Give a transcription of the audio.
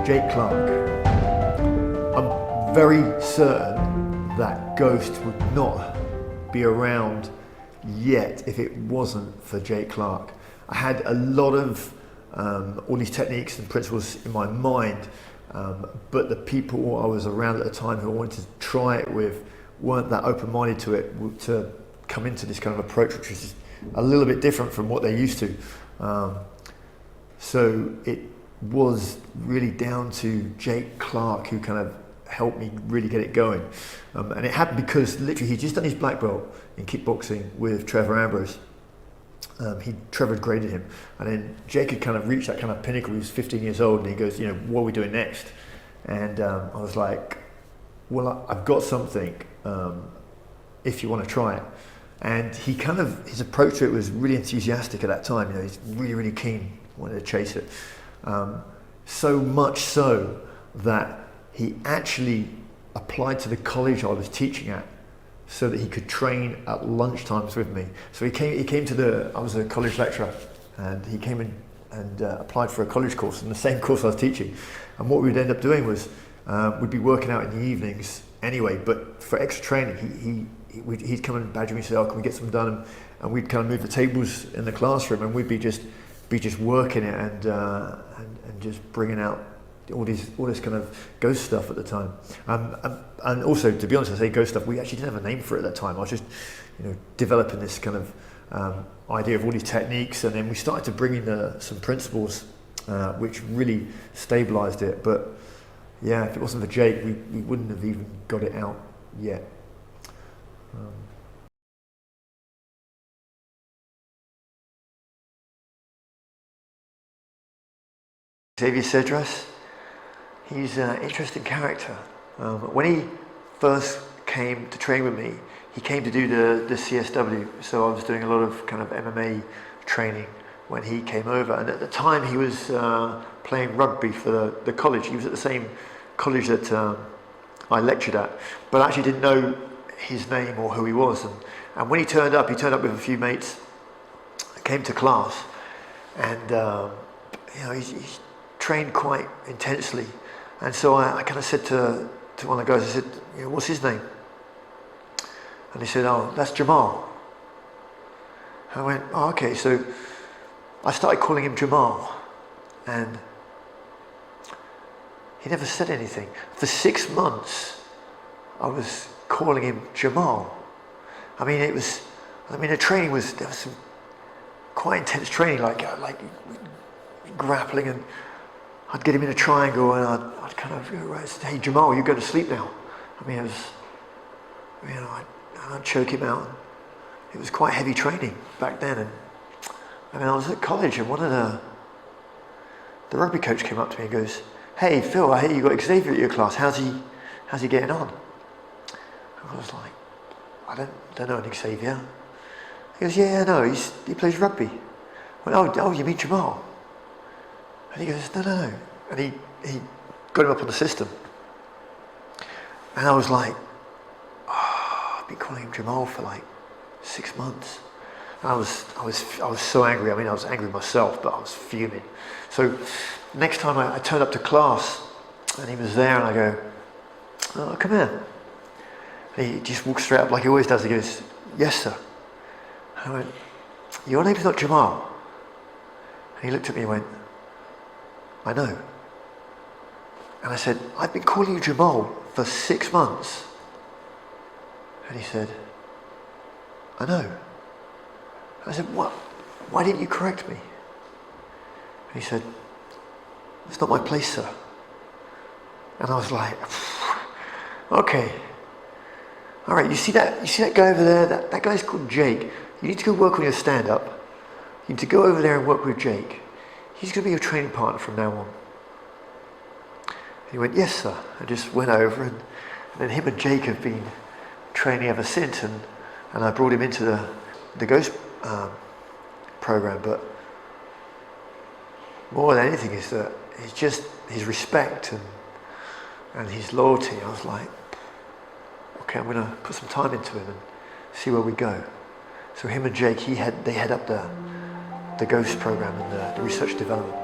Jake Clark. I'm very certain that Ghost would not be around yet if it wasn't for Jake Clark. I had a lot of all these techniques and principles in my mind, but the people I was around at the time who I wanted to try it with weren't that open-minded to it, to come into this kind of approach, which was a little bit different from what they're used to. So it was really down to Jake Clark who kind of helped me really get it going. And it happened because literally he'd just done his black belt in kickboxing with Trevor Ambrose. Trevor had graded him, and then Jake had kind of reached that kind of pinnacle. He was 15 years old, and he goes, you know, what are we doing next? And I was like, well, I've got something, if you want to try it. And he kind of, his approach to it was really enthusiastic at that time. You know, he's really, really keen, wanted to chase it. So much so that he actually applied to the college I was teaching at so that he could train at lunchtimes with me. So he came to I was a college lecturer, and he came in and applied for a college course in the same course I was teaching. And what we'd end up doing was we'd be working out in the evenings anyway, but for extra training, he'd come and badger me and say, oh, can we get some done? And we'd kind of move the tables in the classroom, and we'd be just working it and just bringing out all this kind of ghost stuff at the time. And also, to be honest, I say ghost stuff, we actually didn't have a name for it at that time. I was just, you know, developing this kind of idea of all these techniques, and then we started to bring in some principles which really stabilized it. But yeah, if it wasn't for Jake, we wouldn't have even got it out yet. Xavier Cedras, he's an interesting character. When he first came to train with me, he came to do the CSW, so I was doing a lot of kind of MMA training when he came over, and at the time he was playing rugby for the college. He was at the same college that I lectured at, but I actually didn't know his name or who he was. And when he turned up with a few mates, came to class, and you know, he's trained quite intensely. And so I kind of said to one of the guys, I said, you know, what's his name? And he said, oh, that's Jamal. I went, oh, okay. So I started calling him Jamal, and he never said anything. For 6 months, I was calling him Jamal. I mean, the training there was some quite intense training, like grappling, and I'd get him in a triangle, and I'd kind of say, hey Jamal, you go to sleep now. I mean, it was, you know, I'd choke him out. It was quite heavy training back then. And I mean, I was at college, and one of the rugby coach came up to me and goes, hey Phil, I hear you got Xavier at your class. How's he getting on? And I was like, I don't know an Xavier. He goes, yeah, no, he plays rugby. I went, oh, you mean Jamal? And he goes, no. And he got him up on the system. And I was like, oh, I've been calling him Jamal for like 6 months. And I was so angry. I mean, I was angry myself, but I was fuming. So next time I turned up to class, and he was there, and I go, oh, come here. And he just walks straight up like he always does. He goes, yes, sir. And I went, your name's not Jamal. And he looked at me and went, I know. And I said, I've been calling you Jamal for 6 months. And he said, I know. And I said, what? Why didn't you correct me? And he said, it's not my place, sir. And I was like, okay. All right, you see that guy over there? That guy's called Jake. You need to go work on your stand-up. You need to go over there and work with Jake. He's going to be your training partner from now on. He went, yes, sir. I just went over, and then him and Jake have been training ever since, and I brought him into the Ghost program. But more than anything is that it's just his respect and his loyalty. I was like, okay, I'm going to put some time into him and see where we go. So him and Jake, they head up the Ghost program and the research development.